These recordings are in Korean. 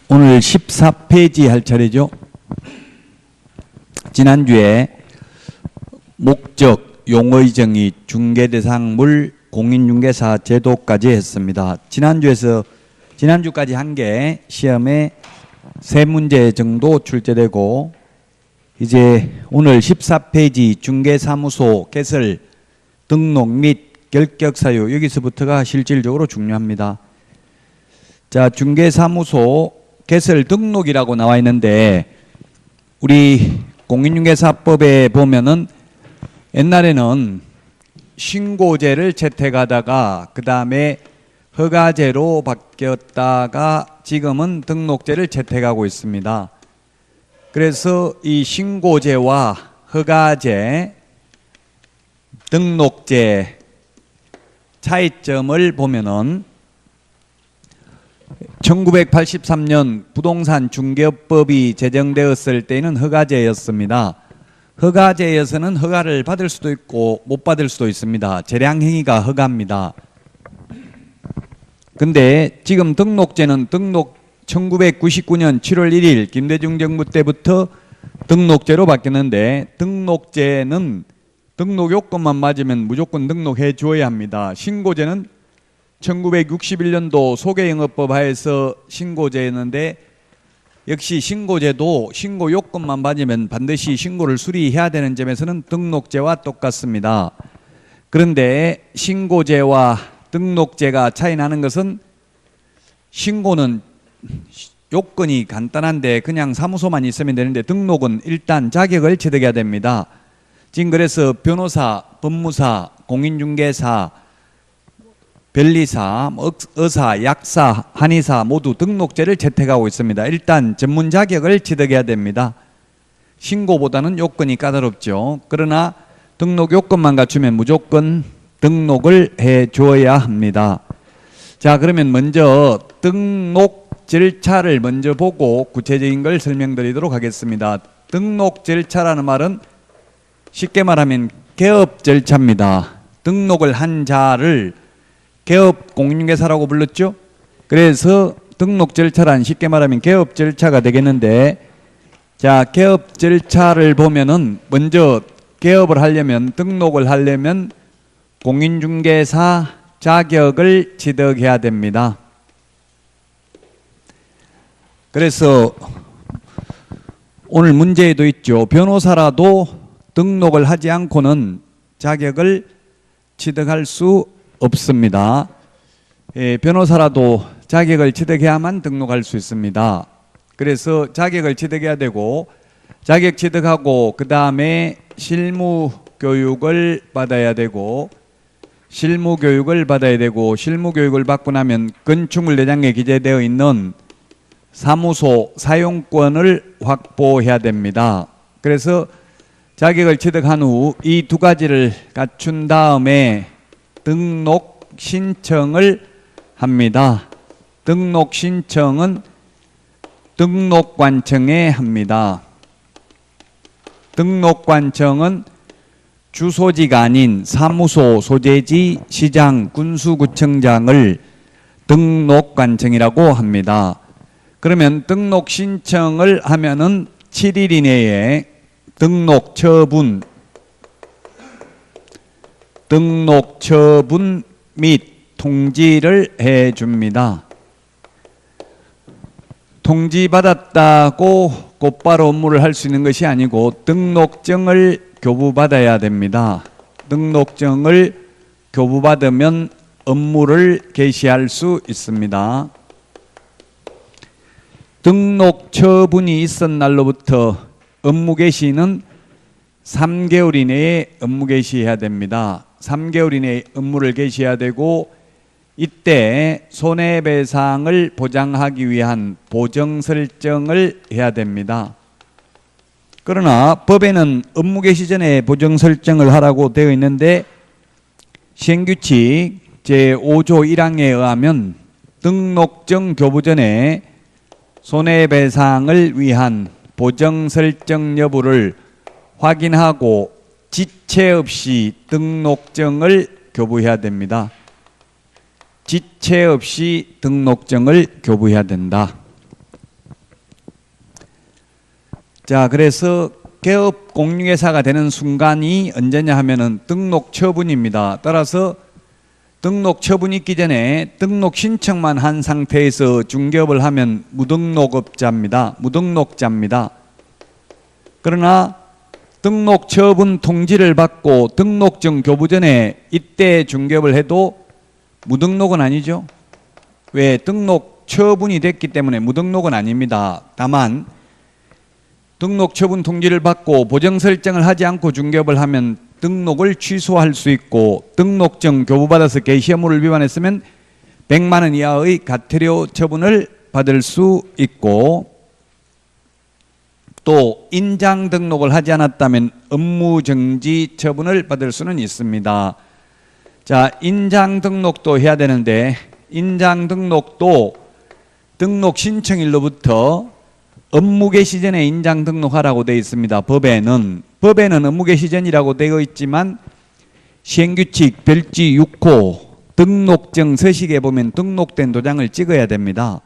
오늘 14페이지 할 차례죠. 지난주에 목적, 용의 정의, 중개대상물, 공인중개사 제도까지 했습니다. 지난주까지 한 게 시험에 3문제 정도 출제되고, 이제 오늘 14페이지 중개사무소 개설, 등록 및 결격사유, 여기서부터가 실질적으로 중요합니다. 자, 중개사무소 개설 등록이라고 나와 있는데, 우리 공인중개사법에 보면은 옛날에는 신고제를 채택하다가 그 다음에 허가제로 바뀌었다가 지금은 등록제를 채택하고 있습니다. 그래서 이 신고제와 허가제, 등록제 차이점을 보면은 1983년 부동산 중개업법이 제정되었을 때는 허가제였습니다. 허가제에서는 허가를 받을 수도 있고 못 받을 수도 있습니다. 재량행위가 허가입니다. 근데 지금 등록제는 1999년 7월 1일 김대중 정부 때부터 등록제로 바뀌었는데, 등록제는 등록 요건만 맞으면 무조건 등록해 줘야 합니다. 신고제는 1961년도 소개영업법 하에서 신고제였는데, 역시 신고제도 신고 요건만 맞으면 반드시 신고를 수리해야 되는 점에서는 등록제와 똑같습니다. 그런데 신고제와 등록제가 차이 나는 것은, 신고는 요건이 간단한데 그냥 사무소만 있으면 되는데, 등록은 일단 자격을 취득해야 됩니다. 지금 그래서 변호사, 법무사, 공인중개사, 변리사, 의사, 약사, 한의사 모두 등록제를 채택하고 있습니다. 일단 전문 자격을 취득해야 됩니다. 신고보다는 요건이 까다롭죠. 그러나 등록 요건만 갖추면 무조건 등록을 해줘야 합니다. 자, 그러면 먼저 등록 절차를 먼저 보고 구체적인 걸 설명드리도록 하겠습니다. 등록 절차라는 말은 쉽게 말하면 개업 절차입니다. 등록을 한 자를 개업 공인중개사라고 불렀죠. 그래서 등록 절차란 쉽게 말하면 개업 절차가 되겠는데, 자, 개업 절차를 보면은 먼저 개업을 하려면, 등록을 하려면 공인중개사 자격을 취득해야 됩니다. 그래서 오늘 문제에도 있죠. 변호사라도 등록을 하지 않고는 자격을 취득할 수 없습니다. 변호사라도 자격을 취득해야만 등록할 수 있습니다. 그래서 자격을 취득해야 되고, 자격 취득하고 그 다음에 실무 교육을 받아야 되고, 실무 교육을 받고 나면 건축물내장에 기재되어 있는 사무소 사용권을 확보해야 됩니다. 그래서 자격을 취득한 후 이 두 가지를 갖춘 다음에 등록 신청을 합니다. 등록 신청은 등록관청에 합니다. 등록관청은 주소지가 아닌 사무소 소재지 시장, 군수구청장을 등록관청이라고 합니다. 그러면 등록 신청을 하면은 7일 이내에 등록 처분 및 통지를 해줍니다. 통지받았다고 곧바로 업무를 할 수 있는 것이 아니고 등록증을 교부받아야 됩니다. 등록증을 교부받으면 업무를 개시할 수 있습니다. 등록 처분이 있은 날로부터 업무 개시는 3개월 이내에 업무 개시해야 됩니다. 3개월 이내에 업무를 개시해야 되고, 이때 손해배상을 보장하기 위한 보정 설정을 해야 됩니다. 그러나 법에는 업무 개시 전에 보정 설정을 하라고 되어 있는데, 시행규칙 제5조 1항에 의하면 등록증 교부 전에 손해배상을 위한 보정 설정 여부를 확인하고 지체 없이 등록증을 교부해야 됩니다. 지체 없이 등록증을 교부해야 된다. 자, 그래서 개업 공인중개사가 되는 순간이 언제냐 하면은 등록 처분입니다. 따라서 등록 처분이 있기 전에 등록 신청만 한 상태에서 중개업을 하면 무등록업자입니다. 무등록자입니다. 그러나 등록 처분 통지를 받고 등록증 교부 전에 이때 중개업을 해도 무등록은 아니죠. 왜? 등록 처분이 됐기 때문에 무등록은 아닙니다. 다만 등록 처분 통지를 받고 보정 설정을 하지 않고 중개업을 하면 등록을 취소할 수 있고 등록증 교부받아서 개시 의무를 위반했으면 100만 원 이하의 과태료 처분을 받을 수 있고 또 인장 등록을 하지 않았다면 업무정지 처분을 받을 수는 있습니다. 자, 인장 등록도 해야 되는데 인장 등록도 등록 신청일로부터 업무 개시 전에 인장 등록하라고 되어 있습니다. 법에는 업무 개시 전이라고 되어 있지만 시행규칙 별지 6호 등록증 서식에 보면 등록된 도장을 찍어야 됩니다.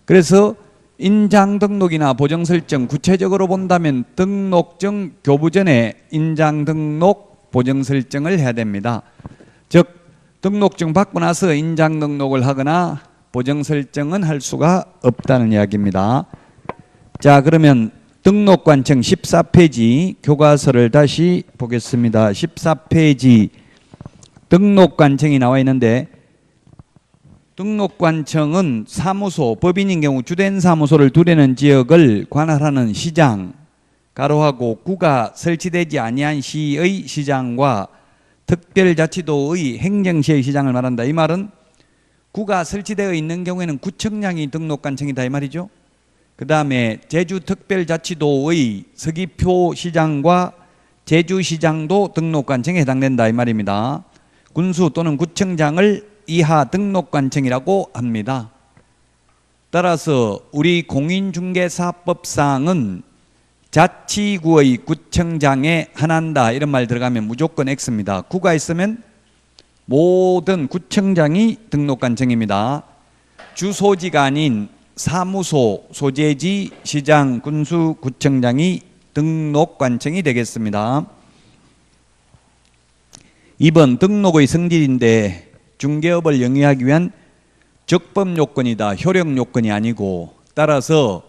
그래서 인장 등록이나 보정 설정 구체적으로 본다면 등록증 교부 전에 인장 등록 보정 설정을 해야 됩니다. 즉 등록증 받고 나서 인장 등록을 하거나 보정 설정은 할 수가 없다는 이야기입니다. 자, 그러면 등록관청 14페이지 교과서를 다시 보겠습니다. 14페이지 등록관청이 나와 있는데 등록관청은 사무소, 법인인 경우 주된 사무소를 두려는 지역을 관할하는 시장, 가로하고 구가 설치되지 아니한 시의 시장과 특별자치도의 행정시의 시장을 말한다. 이 말은 구가 설치되어 있는 경우에는 구청장이 등록관청이다 이 말이죠. 그 다음에 제주특별자치도의 서귀표 시장과 제주시장도 등록관청에 해당된다 이 말입니다. 군수 또는 구청장을 이하 등록관청이라고 합니다. 따라서 우리 공인중개사법상은 자치구의 구청장에 한한다 이런 말 들어가면 무조건 X입니다. 구가 있으면 모든 구청장이 등록관청입니다. 주소지가 아닌 사무소, 소재지, 시장, 군수, 구청장이 등록관청이 되겠습니다. 2번 등록의 성질인데 중개업을 영위하기 위한 적법 요건이다. 효력 요건이 아니고 따라서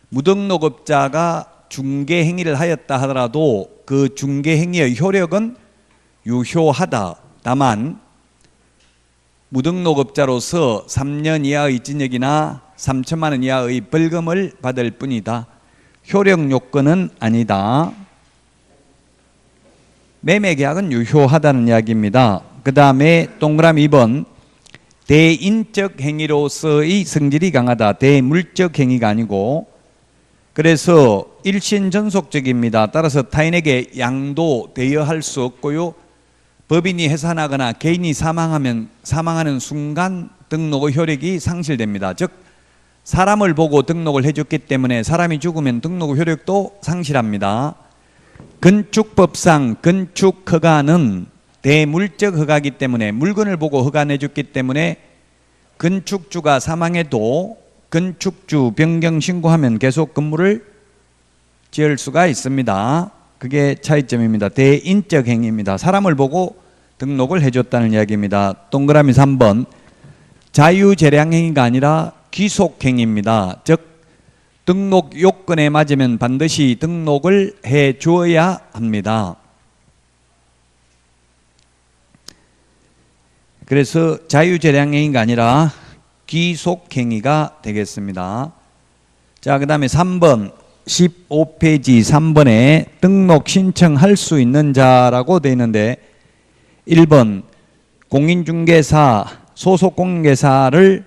무등록업자가 중개행위를 하였다 하더라도 그 중개행위의 효력은 유효하다. 다만 무등록업자로서 3년 이하의 징역이나 3천만 원 이하의 벌금을 받을 뿐이다. 효력 요건은 아니다. 매매계약은 유효하다는 이야기입니다. 그 다음에 동그라미 2번 대인적 행위로서의 성질이 강하다. 대물적 행위가 아니고 그래서 일신전속적입니다. 따라서 타인에게 양도 대여할 수 없고요. 법인이 해산하거나 개인이 사망하는 순간 등록의 효력이 상실됩니다. 즉 사람을 보고 등록을 해줬기 때문에 사람이 죽으면 등록 효력도 상실합니다. 건축법상 건축 허가는 대물적 허가이기 때문에 물건을 보고 허가 내줬기 때문에 건축주가 사망해도 건축주 변경 신고하면 계속 건물을 지을 수가 있습니다. 그게 차이점입니다. 대인적 행위입니다. 사람을 보고 등록을 해줬다는 이야기입니다. 동그라미 3번 자유재량 행위가 아니라 귀속행위입니다. 즉 등록 요건에 맞으면 반드시 등록을 해 주어야 합니다. 그래서 자유재량행위가 아니라 귀속행위가 되겠습니다. 자, 그 다음에 3번 15페이지 3번에 등록 신청할 수 있는 자라고 되어 있는데 1번 공인중개사, 소속 공인중개사를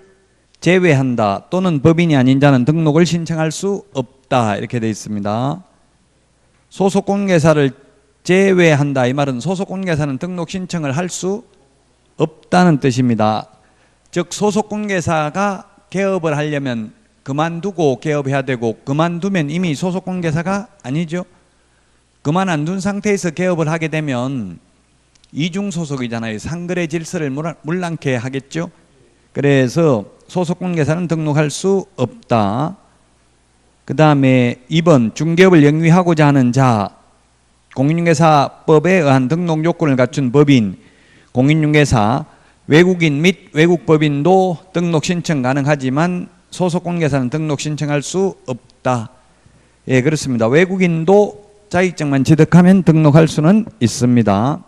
제외한다 또는 법인이 아닌 자는 등록을 신청할 수 없다 이렇게 되어 있습니다. 소속 공인중개사를 제외한다 이 말은 소속 공인중개사는 등록 신청을 할 수 없다는 뜻입니다. 즉 소속 공인중개사가 개업을 하려면 그만두고 개업해야 되고 그만두면 이미 소속 공인중개사가 아니죠. 그만 안 둔 상태에서 개업을 하게 되면 이중소속이잖아요. 상거래 질서를 문란케 하겠죠. 그래서 소속 공인중개사는 등록할 수 없다. 그 다음에 2번 중개업을 영위하고자 하는 자, 공인중개사법에 의한 등록 요건을 갖춘 법인, 공인중개사, 외국인 및 외국법인도 등록 신청 가능하지만 소속 공개사는 등록 신청할 수 없다. 예, 그렇습니다. 외국인도 자격증만 취득하면 등록할 수는 있습니다.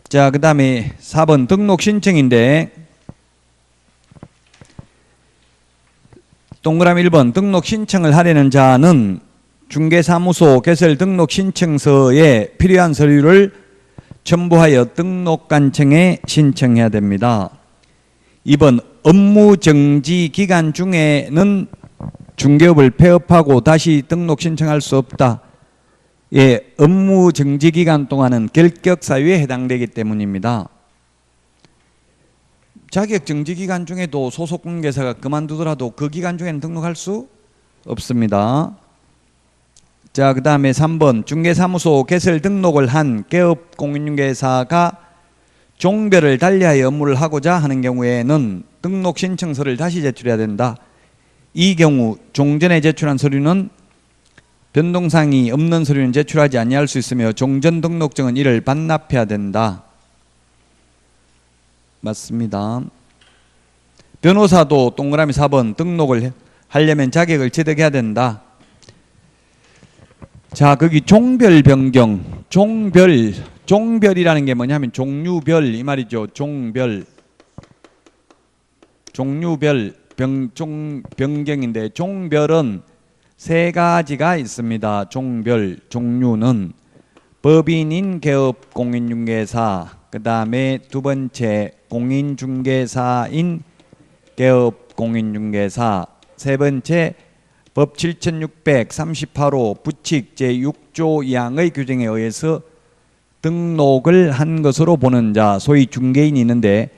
자, 그 다음에 4번 등록 신청인데 동그라미 1번 등록 신청을 하려는 자는 중개사무소 개설 등록 신청서에 필요한 서류를 첨부하여 등록관청에 신청해야 됩니다. 2번 업무 정지 기간 중에는 중개업을 폐업하고 다시 등록 신청할 수 없다. 예, 업무 정지 기간 동안은 결격 사유에 해당되기 때문입니다. 자격 정지 기간 중에도 소속 공개사가 그만두더라도 그 기간 중에는 등록할 수 없습니다. 자, 그 다음에 3번 중개사무소 개설 등록을 한 개업 공인중개사가 종별을 달리하여 업무를 하고자 하는 경우에는 등록 신청서를 다시 제출해야 된다. 이 경우 종전에 제출한 서류는 변동사항이 없는 서류는 제출하지 아니할 수 있으며 종전 등록증은 이를 반납해야 된다. 맞습니다. 변호사도 동그라미 4번 등록을 하려면 자격을 취득해야 된다. 자, 거기 종별 변경, 종별이라는 게 뭐냐면 종류별 이 말이죠. 종류별 변경인데 종별은 세 가지가 있습니다. 종류는 법인인 개업 공인중개사, 그 다음에 두 번째 공인중개사인 개업 공인중개사, 세 번째 법 7638호 부칙 제6조 2항의 규정에 의해서 등록을 한 것으로 보는 자, 소위 중개인이 있는데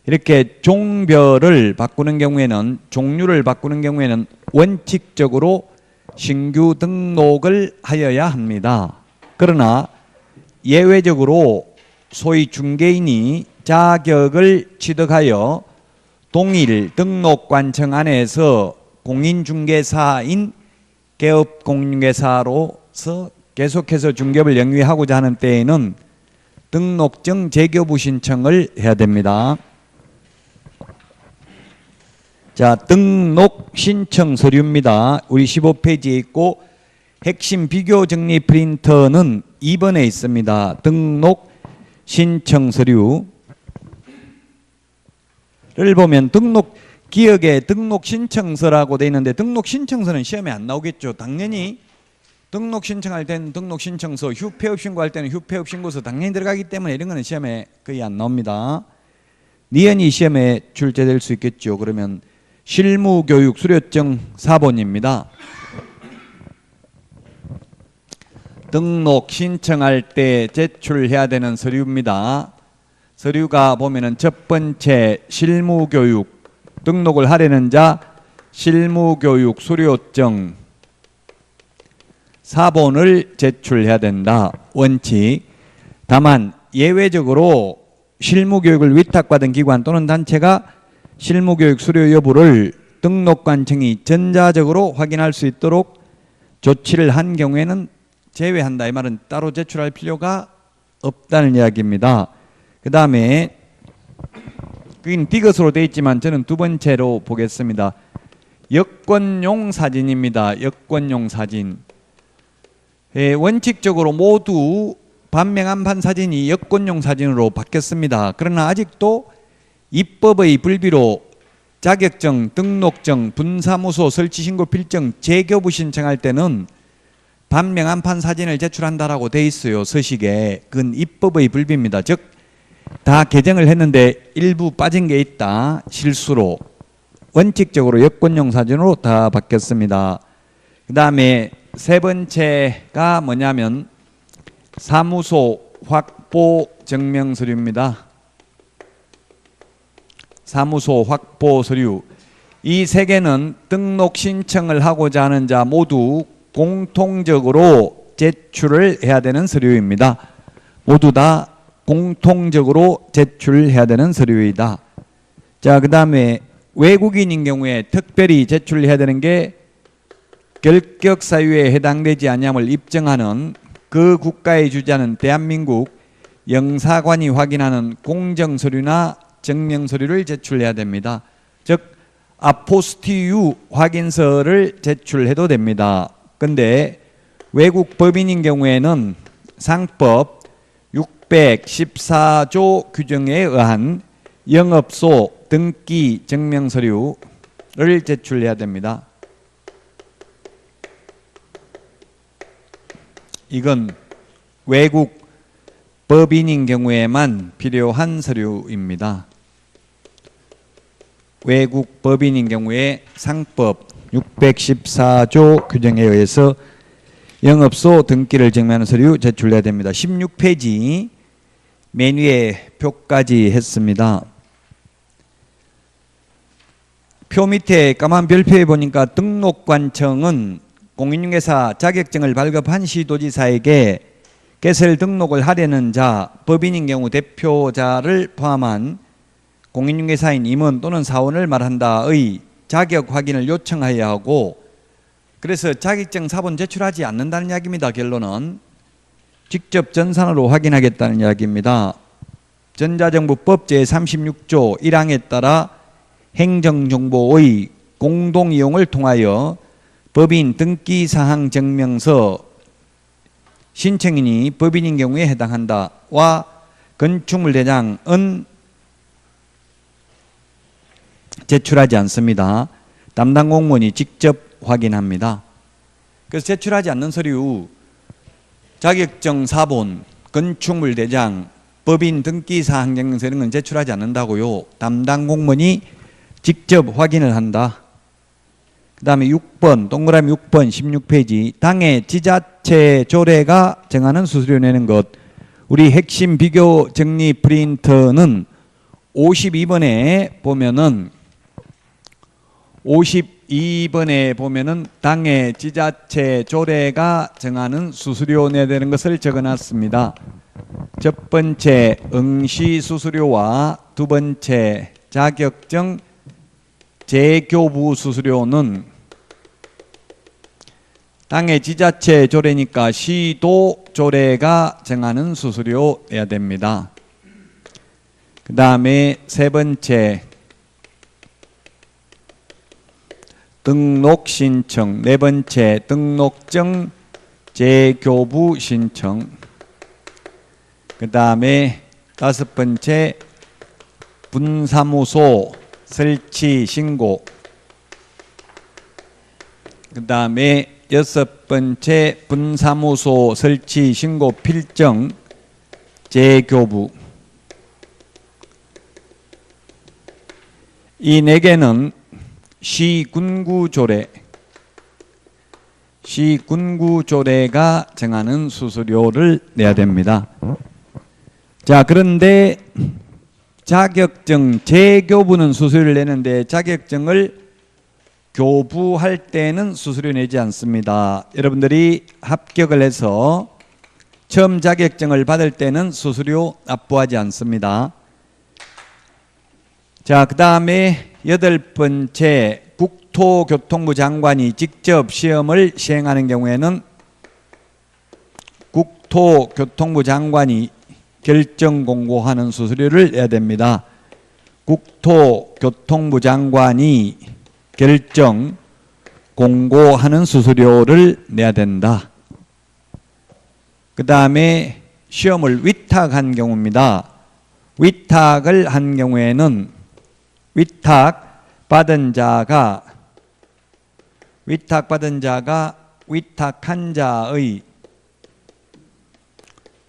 이렇게 종별을 바꾸는 경우에는 종류를 바꾸는 경우에는 원칙적으로 신규 등록을 하여야 합니다. 그러나 예외적으로 소위 중개인이 자격을 취득하여 동일 등록관청 안에서 공인중개사인 개업 공인중개사로서 계속해서 중개업을 영위하고자 하는 때에는 등록증 재교부 신청을 해야 됩니다. 자, 등록 신청 서류입니다. 우리 15페이지에 있고 핵심 비교 정리 프린터는 2번에 있습니다. 등록 신청 서류를 보면 기억에 등록 신청서라고 되어 있는데 등록 신청서는 시험에 안 나오겠죠. 당연히 등록 신청할 때는 등록 신청서, 휴폐업 신고할 때는 휴폐업 신고서 당연히 들어가기 때문에 이런 거는 시험에 거의 안 나옵니다. 니은이 시험에 출제될 수 있겠죠. 그러면 실무교육 수료증 4번입니다. 등록 신청할 때 제출해야 되는 서류입니다. 서류가 보면은 첫 번째 실무교육, 등록을 하려는 자 실무교육 수료증 4번을 제출해야 된다. 원칙. 다만 예외적으로 실무교육을 위탁받은 기관 또는 단체가 실무교육 수료 여부를 등록관청이 전자적으로 확인할 수 있도록 조치를 한 경우에는 제외한다. 이 말은 따로 제출할 필요가 없다는 이야기입니다. 그 다음에 그긴 디귿으로 되어 있지만 저는 두 번째로 보겠습니다. 여권용 사진입니다. 여권용 사진. 원칙적으로 모두 반명한 사진이 여권용 사진으로 바뀌었습니다. 그러나 아직도 입법의 불비로 자격증, 등록증, 분사무소 설치신고 필증, 재교부 신청할 때는 반명한 사진을 제출한다라고 돼 있어요. 서식에. 그건 입법의 불비입니다. 즉 다 개정을 했는데 일부 빠진 게 있다. 실수로. 원칙적으로 여권용 사진으로 다 바뀌었습니다. 그 다음에 세 번째가 뭐냐면 사무소 확보 증명 서류입니다. 사무소 확보 서류. 이 세 개는 등록 신청을 하고자 하는 자 모두 공통적으로 제출을 해야 되는 서류입니다. 모두 다 공통적으로 제출해야 되는 서류이다. 자, 그 다음에 외국인인 경우에 특별히 제출해야 되는 게 결격 사유에 해당되지 아니함을 입증하는 그 국가의 주자는 대한민국 영사관이 확인하는 공정 서류나 증명 서류를 제출해야 됩니다. 즉 아포스티유 확인서를 제출해도 됩니다. 근데 외국 법인인 경우에는 상법 614조 규정에 의한 영업소 등기 증명 서류를 제출해야 됩니다. 이건 외국 법인인 경우에만 필요한 서류입니다. 외국 법인인 경우에 상법 614조 규정에 의해서 영업소 등기를 증명하는 서류 제출해야 됩니다. 16페이지 맨 위에 표까지 했습니다. 표 밑에 까만 별표에 보니까 등록관청은 공인중개사 자격증을 발급한 시도지사에게 개설 등록을 하려는 자, 법인인 경우 대표자를 포함한 공인중개사인 임원 또는 사원을 말한다의 자격 확인을 요청하여야 하고, 그래서 자격증 사본 제출하지 않는다는 이야기입니다. 결론은 직접 전산으로 확인하겠다는 이야기입니다. 전자정부법 제36조 1항에 따라 행정정보의 공동이용을 통하여 법인 등기사항 증명서 신청인이 법인인 경우에 해당한다와 건축물 대장은 제출하지 않습니다. 담당 공무원이 직접 확인합니다. 그래서 제출하지 않는 서류, 자격증 사본, 건축물 대장, 법인 등기사항 증명서 이런 건 제출하지 않는다고요. 담당 공무원이 직접 확인을 한다. 그 다음에 6번, 동그라미 6번 16페이지 당의 지자체 조례가 정하는 수수료 내는 것. 우리 핵심 비교 정리 프린터는 52번에 보면은 당의 지자체 조례가 정하는 수수료 내야 되는 것을 적어놨습니다. 첫 번째 응시 수수료와 두 번째 자격증 재교부 수수료는 당의 지자체 조례니까 시도 조례가 정하는 수수료 내야 됩니다. 그 다음에 세 번째 등록 신청, 네 번째 등록증 재교부 신청, 그 다음에 다섯 번째 분사무소 설치 신고, 그 다음에 여섯 번째 분사무소 설치 신고 필정 재교부. 이 네 개는 시군구조례가 정하는 수수료를 내야 됩니다. 자, 그런데 자격증 재교부는 수수료를 내는데 자격증을 교부할 때는 수수료 내지 않습니다. 여러분들이 합격을 해서 처음 자격증을 받을 때는 수수료 납부하지 않습니다. 자, 그 다음에 여덟 번째 국토교통부 장관이 직접 시험을 시행하는 경우에는 국토교통부 장관이 결정 공고하는 수수료를 내야 됩니다. 국토교통부 장관이 결정 공고하는 수수료를 내야 된다. 그 다음에 시험을 위탁한 경우입니다. 위탁을 한 경우에는 위탁받은 자가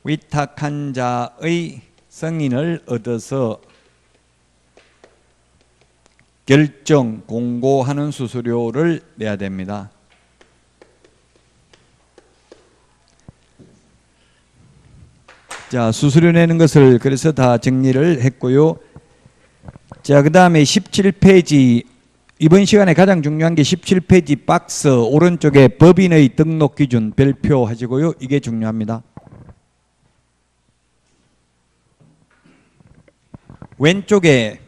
위탁한 자의 승인을 얻어서 결정 공고하는 수수료를 내야 됩니다. 자, 수수료 내는 것을 그래서 다 정리를 했고요. 자, 그 다음에 17페이지, 이번 시간에 가장 중요한 게 17페이지 박스 오른쪽에 법인의 등록 기준 별표 하시고요. 이게 중요합니다. 왼쪽에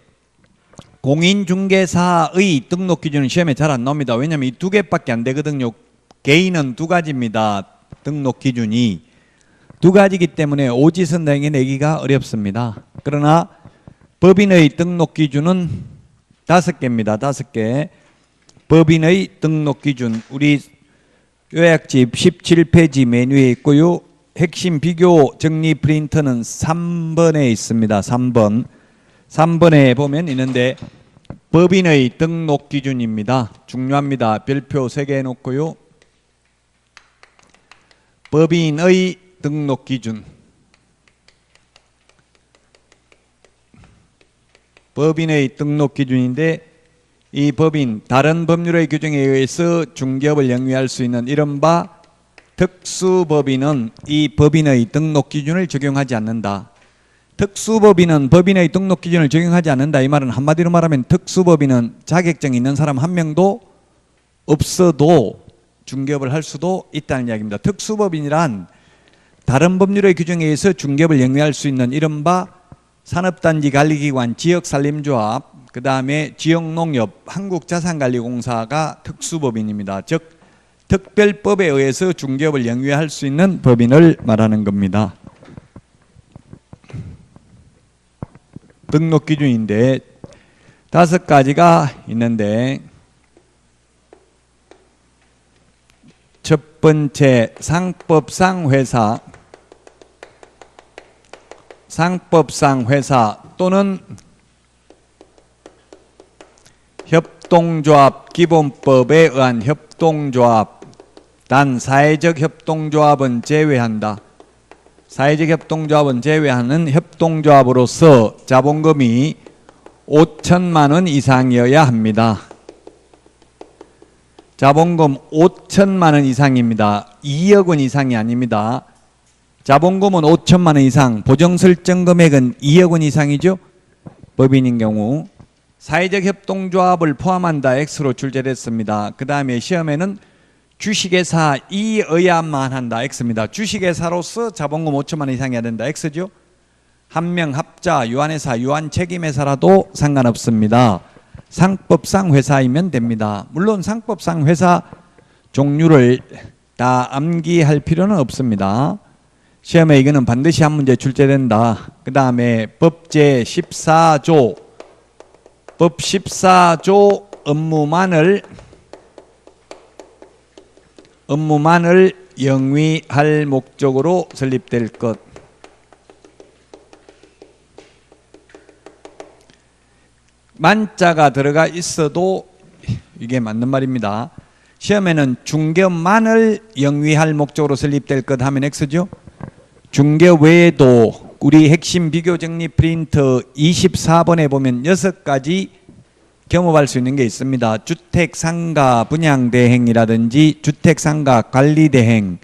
공인중개사의 등록 기준은 시험에 잘 안 나옵니다. 왜냐하면 이 두 개밖에 안 되거든요. 개인은 두 가지입니다. 등록 기준이 두 가지이기 때문에 오지선당에 내기가 어렵습니다. 그러나 법인의 등록 기준은 5개입니다. 5개. 법인의 등록 기준 우리 요약집 17페이지 메뉴에 있고요. 핵심 비교 정리 프린터는 3번에 있습니다. 3번에 보면 있는데 법인의 등록 기준입니다. 중요합니다. 별표 3개 해놓고요. 법인의 등록 기준. 법인의 등록 기준인데 이 법인 다른 법률의 규정에 의해서 중개업을 영위할 수 있는 이른바 특수법인은 이 법인의 등록 기준을 적용하지 않는다. 특수법인은 법인의 등록 기준을 적용하지 않는다. 이 말은 한마디로 말하면 특수법인은 자격증이 있는 사람 한 명도 없어도 중개업을 할 수도 있다는 이야기입니다. 특수법인이란 다른 법률의 규정에 의해서 중개업을 영위할 수 있는 이른바 산업단지 관리기관, 지역산림조합, 그 다음에 지역농협, 한국자산관리공사가 특수법인입니다. 즉 특별법에 의해서 중개업을 영위할 수 있는 법인을 말하는 겁니다. 등록 기준인데 5가지가 있는데 첫 번째 상법상 회사, 상법상 회사 또는 협동조합 기본법에 의한 협동조합, 단 사회적 협동조합은 제외한다. 사회적 협동조합은 제외하는 협동조합으로서 자본금이 5천만 원 이상이어야 합니다. 자본금 5천만 원 이상입니다. 2억 원 이상이 아닙니다. 자본금은 5천만 원 이상, 보정설정 금액은 2억 원 이상이죠. 법인인 경우 사회적 협동조합을 포함한다 X로 출제됐습니다. 그 다음에 시험에는 주식회사이어야만 한다 X입니다. 주식회사로서 자본금 5천만 원 이상이어야 된다 X죠. 한명합자, 유한회사, 유한책임회사라도 상관없습니다. 상법상 회사이면 됩니다. 물론 상법상 회사 종류를 다 암기할 필요는 없습니다. 시험에 이거는 반드시 한 문제 출제된다. 그 다음에 법제 14조, 법 14조 업무만을 영위할 목적으로 설립될 것. 만자가 들어가 있어도 이게 맞는 말입니다. 시험에는 중개업만을 영위할 목적으로 설립될 것 하면 X죠. 중개업 외에도 우리 핵심 비교 정리 프린터 24번에 보면 6가지 겸업할 수 있는 게 있습니다. 주택상가 분양대행이라든지 주택상가 관리대행,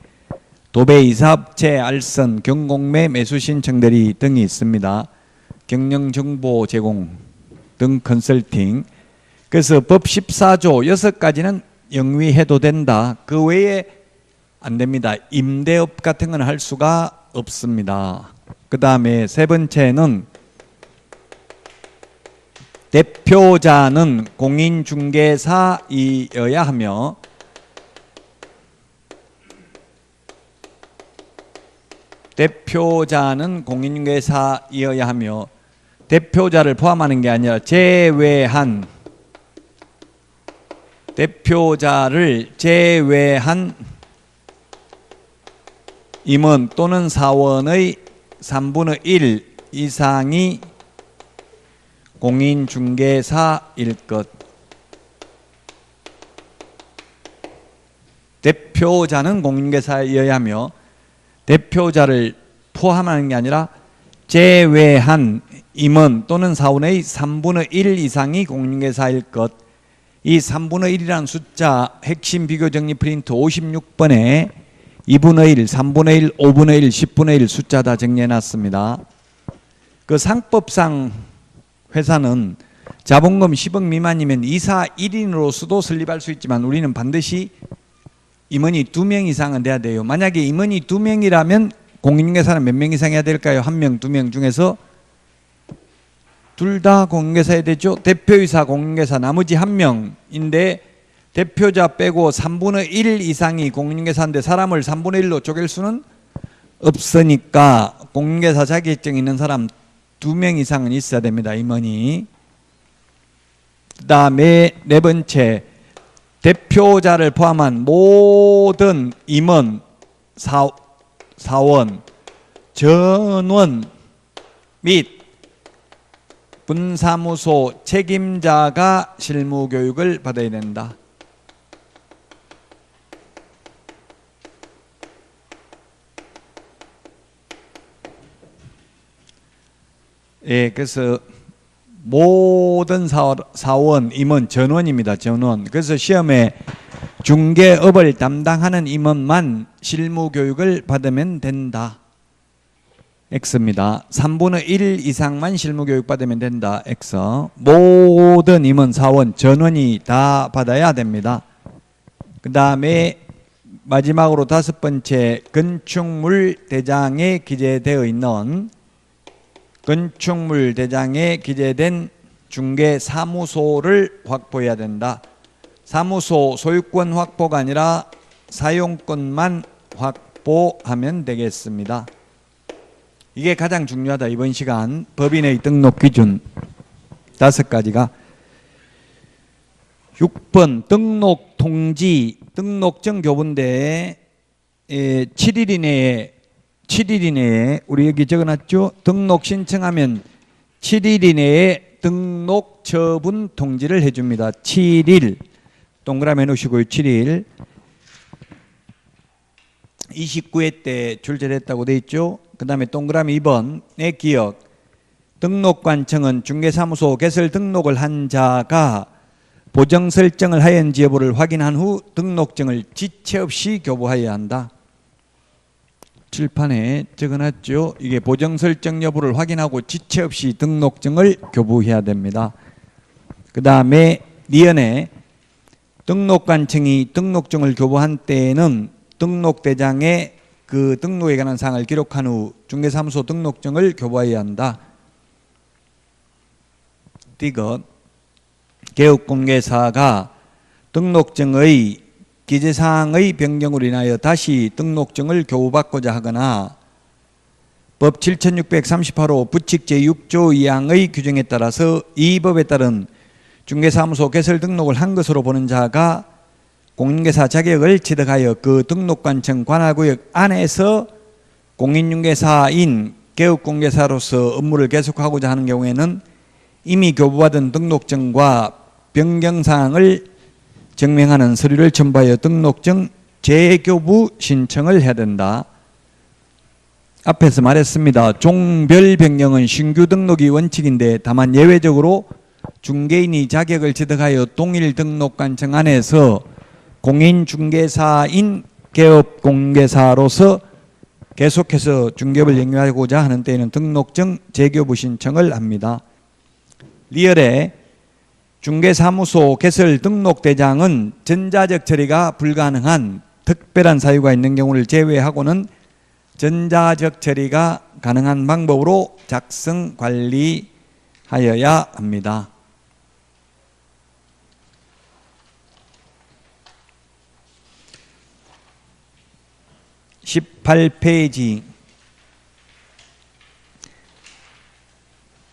도배이사업체 알선, 경공매 매수신청대리 등이 있습니다. 경영정보 제공 등 컨설팅. 그래서 법 14조 6가지는 영위해도 된다. 그 외에 안 됩니다. 임대업 같은 건 할 수가 없습니다. 그 다음에 세 번째는 대표자는 공인중개사이어야 하며 대표자는 공인중개사이어야 하며 대표자를 포함하는 게 아니라 제외한 대표자를 제외한 임원 또는 사원의 3분의 1 이상이 공인중개사일 것. 대표자는 공인중개사여야 하며 대표자를 포함하는 게 아니라 제외한 임원 또는 사원의 3분의 1 이상이 공인중개사일 것. 이 3분의 1이라는 숫자 핵심 비교 정리 프린트 56번에 2분의 1, 3분의 1, 5분의 1, 10분의 1 숫자 다 정리해놨습니다. 그 상법상 회사는 자본금 10억 미만이면 이사 1인으로서도 설립할 수 있지만 우리는 반드시 임원이 2명 이상은 돼야 돼요. 만약에 임원이 2명이라면 공인중개사는 몇 명 이상 해야 될까요? 1명, 2명 중에서 둘 다 공인중개사 해야 되죠. 대표이사 공인중개사 나머지 1명인데 대표자 빼고 3분의 1 이상이 공인중개사인데 사람을 3분의 1로 쪼갤 수는 없으니까 공인중개사 자격증 있는 사람 2명 이상은 있어야 됩니다. 임원이. 그 다음에 네 번째, 대표자를 포함한 모든 임원, 사원, 전원 및 분사무소 책임자가 실무교육을 받아야 된다. 예, 그래서 모든 사원, 임원, 전원입니다. 전원. 그래서 시험에 중개업을 담당하는 임원만 실무교육을 받으면 된다. X입니다. 3분의 1 이상만 실무교육 받으면 된다. X. 모든 임원, 사원, 전원이 다 받아야 됩니다. 그 다음에 마지막으로 다섯 번째, 건축물 대장에 기재되어 있는 건축물 대장에 기재된 중개사무소를 확보해야 된다. 사무소 소유권 확보가 아니라 사용권만 확보하면 되겠습니다. 이게 가장 중요하다. 이번 시간 법인의 등록 기준 5가지가. 6번 등록 통지, 등록증 교부인데 7일 이내에 우리 여기 적어놨죠. 등록 신청하면 7일 이내에 등록 처분 통지를 해줍니다. 7일 동그라미 놓으시고요. 7일 29회 때 출제했다고 돼 있죠. 그 다음에 동그라미 2번의 기억. 등록관청은 중개사무소 개설 등록을 한 자가 보정 설정을 하였는지 여부를 확인한 후 등록증을 지체 없이 교부하여야 한다. 칠판에 적어놨죠. 이게 보정 설정 여부를 확인하고 지체 없이 등록증을 교부해야 됩니다. 그 다음에 니은에 등록관청이 등록증을 교부한 때에는 등록대장에 그 등록에 관한 사항을 기록한 후 중개사무소 등록증을 교부해야 한다. 디귿 개업공개사가 등록증의 기재사항의 변경으로 인하여 다시 등록증을 교부받고자 하거나 법 7638호 부칙 제6조 2항의 규정에 따라서 이 법에 따른 중개사무소 개설 등록을 한 것으로 보는 자가 공인중개사 자격을 취득하여 그 등록관청 관할구역 안에서 공인중개사인 개업공개사로서 업무를 계속하고자 하는 경우에는 이미 교부받은 등록증과 변경사항을 증명하는 서류를 첨부하여 등록증 재교부 신청을 해야 된다. 앞에서 말했습니다. 종별 변경은 신규 등록이 원칙인데 다만 예외적으로 중개인이 자격을 취득하여 동일 등록관청 안에서 공인중개사인 개업공개사로서 계속해서 중개업을 영위하고자 하는 때에는 등록증 재교부 신청을 합니다. 리얼에 중개사무소 개설 등록대장은 전자적 처리가 불가능한 특별한 사유가 있는 경우를 제외하고는 전자적 처리가 가능한 방법으로 작성 관리하여야 합니다. 18페이지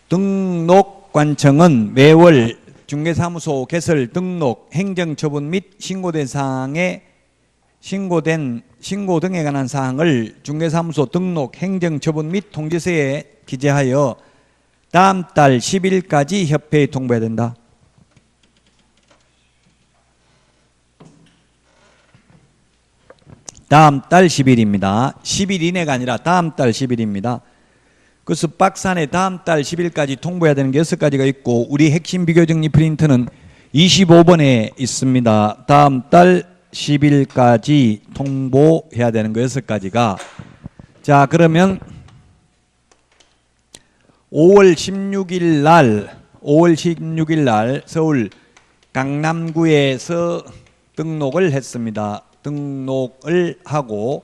등록관청은 매월 중개사무소 개설 등록 행정처분 및 신고 대상에 신고 등에 관한 사항을 중개사무소 등록 행정처분 및 통지서에 기재하여 다음 달 10일까지 협회에 통보해야 된다. 다음 달 10일입니다. 10일 이내가 아니라 다음 달 10일입니다. 그래서 박스 안에 다음 달 10일까지 통보해야 되는 게 6가지가 있고 우리 핵심 비교정리 프린트는 25번에 있습니다. 다음 달 10일까지 통보해야 되는 거 6가지가. 자, 그러면 5월 16일 날 서울 강남구에서 등록을 했습니다. 등록을 하고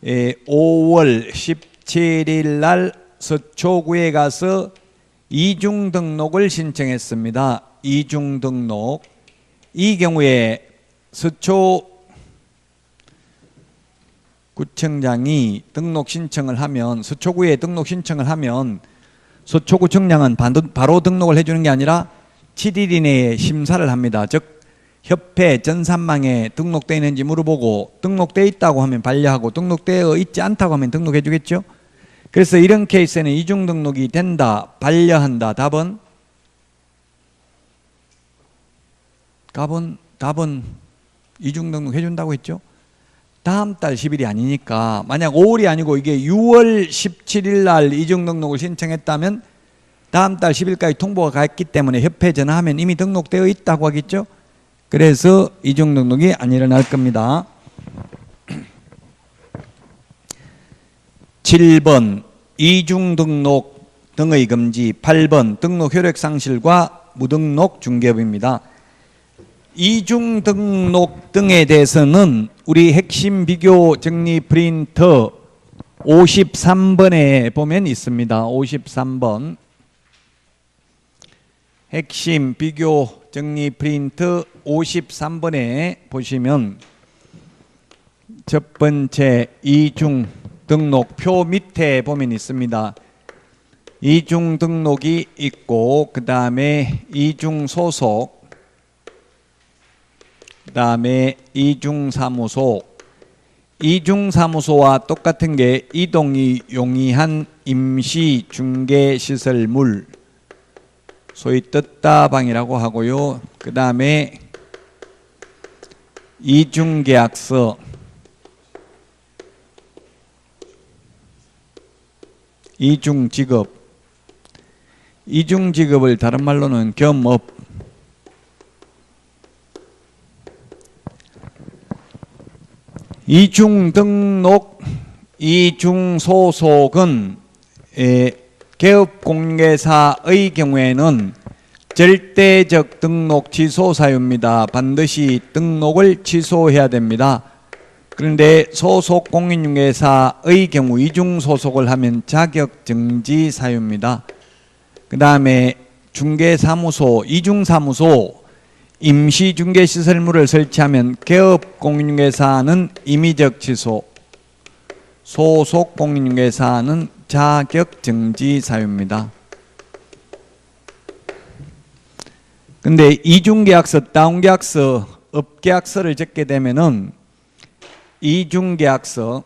5월 17일 날 서초구에 가서 이중 등록을 신청했습니다. 이중 등록 이 경우에 서초구청장이 등록 신청을 하면, 서초구에 등록 신청을 하면 서초구청장은 바로 등록을 해주는 게 아니라 7일 이내에 심사를 합니다. 즉 협회 전산망에 등록되어 있는지 물어보고 등록되어 있다고 하면 반려하고 등록되어 있지 않다고 하면 등록해 주겠죠. 그래서 이런 케이스에는 이중 등록이 된다, 반려한다. 답은 이중 등록 해준다고 했죠. 다음 달 10일이 아니니까, 만약 5월이 아니고 이게 6월 17일 날 이중 등록을 신청했다면 다음 달 10일까지 통보가 갔기 때문에 협회에 전화하면 이미 등록되어 있다고 하겠죠. 그래서 이중 등록이 안 일어날 겁니다. 7번 이중 등록 등의 금지, 8번 등록 효력 상실과 무등록 중개업입니다. 이중 등록 등에 대해서는 우리 핵심 비교 정리 프린터 53번에 보면 있습니다. 53번 핵심 비교 정리 프린트 53번에 보시면 첫 번째 이중 등록표 밑에 보면 있습니다. 이중 등록이 있고 그 다음에 이중 소속, 그 다음에 이중 사무소, 이중 사무소와 똑같은 게 이동이 용이한 임시 중개 시설물, 소위 뜻다방이라고 하고요. 그 다음에 이중계약서, 이중직업, 이중직업을 다른 말로는 겸업, 이중등록, 이중소속은 개업공개사의 경우에는 절대적 등록 취소 사유입니다. 반드시 등록을 취소해야 됩니다. 그런데 소속 공인중개사의 경우 이중소속을 하면 자격정지 사유입니다. 그 다음에 중개사무소, 이중사무소, 임시중개시설물을 설치하면 개업공인중개사는 임의적 취소, 소속 공인중개사는 자격정지 사유입니다. 근데 이중계약서, 다운계약서, 업계약서를 적게 되면은 이중계약서를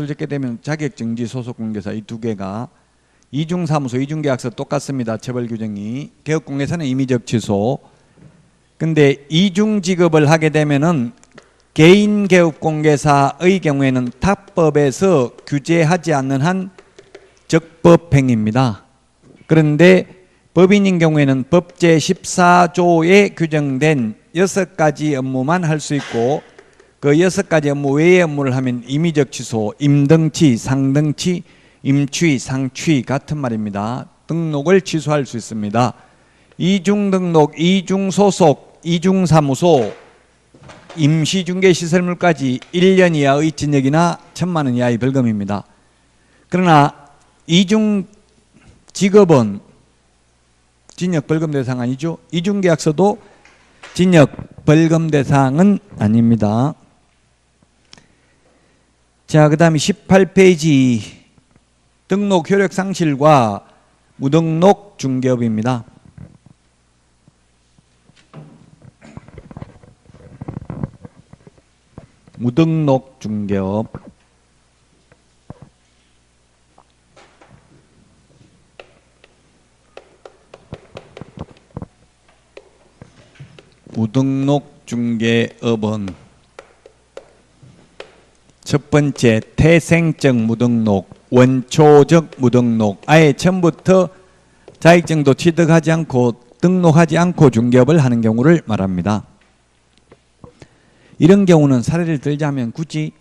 적게 되면 자격정지, 소속공인중개사 이 두 개가, 이중사무소, 이중계약서 똑같습니다. 처벌 규정이. 개업공개사는 임의적 취소. 근데 이중직업을 하게 되면은 개인개업공개사의 경우에는 탑법에서 규제하지 않는 한 적법행위입니다. 그런데 법인인 경우에는 법 제14조에 규정된 6가지 업무만 할 수 있고 그 6가지 업무 외의 업무를 하면 임의적 취소, 임등치, 상등치, 임취, 상취 같은 말입니다. 등록을 취소할 수 있습니다. 이중등록, 이중소속, 이중사무소, 임시중개시설물까지 1년 이하의 징역이나 1,000만 원 이하의 벌금입니다. 그러나 이중직업은 징역 벌금 대상 아니죠. 이중계약서도 징역 벌금 대상은 아닙니다. 자, 그 다음에 18페이지 등록 효력 상실과 무등록 중개업입니다. 무등록 중개업. 무등록 중개업은 첫 번째 태생적 무등록, 원초적 무등록, 아예 처음부터 자격증도 취득하지 않고 등록하지 않고 중개업을 하는 경우를 말합니다. 이런 경우는 사례를 들자면 굳이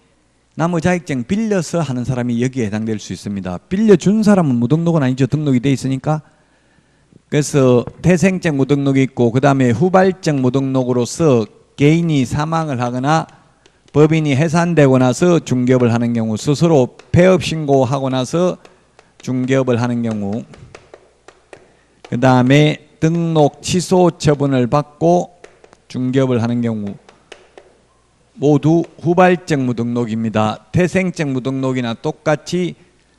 나무 자격증 빌려서 하는 사람이 여기에 해당될 수 있습니다. 빌려준 사람은 무등록은 아니죠. 등록이 돼 있으니까. 그래서 태생적 무등록이 있고 그 다음에 후발적 무등록으로서 개인이 사망을 하거나 법인이 해산되고 나서 중개업을 하는 경우, 스스로 폐업 신고하고 나서 중개업을 하는 경우, 그 다음에 등록 취소 처분을 받고 중개업을 하는 경우 모두 후발적 무등록입니다. 태생적 무등록이나 똑같이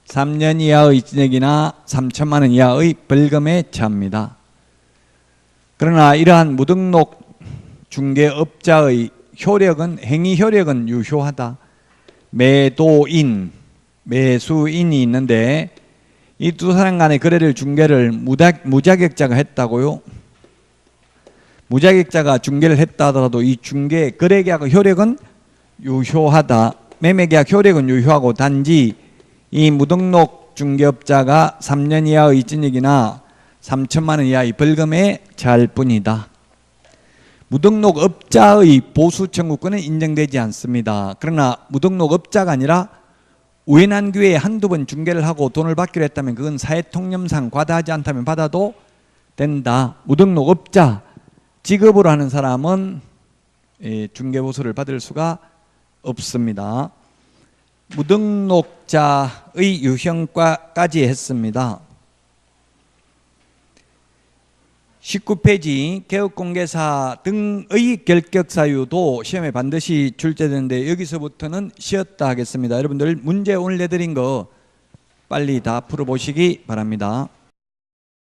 3년 이하의 징역이나 3천만 원 이하의 벌금에 처합니다. 그러나 이러한 무등록 중개업자의 효력은 행위 효력은 유효하다. 매도인, 매수인이 있는데 이 두 사람 간의 거래를 중개를 무자격자가 했다고요. 무자격자가 중개를 했다 하더라도 이 중개 거래계약 효력은 유효하다. 매매계약 효력은 유효하고 단지 이 무등록 중개업자가 3년 이하의 징역이나 3천만 원 이하의 벌금에 처할 뿐이다. 무등록업자의 보수 청구권은 인정되지 않습니다. 그러나 무등록업자가 아니라 우연한 기회에 한두 번 중개를 하고 돈을 받기로 했다면 그건 사회통념상 과다하지 않다면 받아도 된다. 무등록업자 직업으로 하는 사람은 중개보수를 받을 수가 없습니다. 무등록자의 유형과까지 했습니다. 19페이지 개업공개사 등의 결격사유도 시험에 반드시 출제되는데 여기서부터는 쉬었다 하겠습니다. 여러분들 문제 오늘 내드린 거 빨리 다 풀어보시기 바랍니다.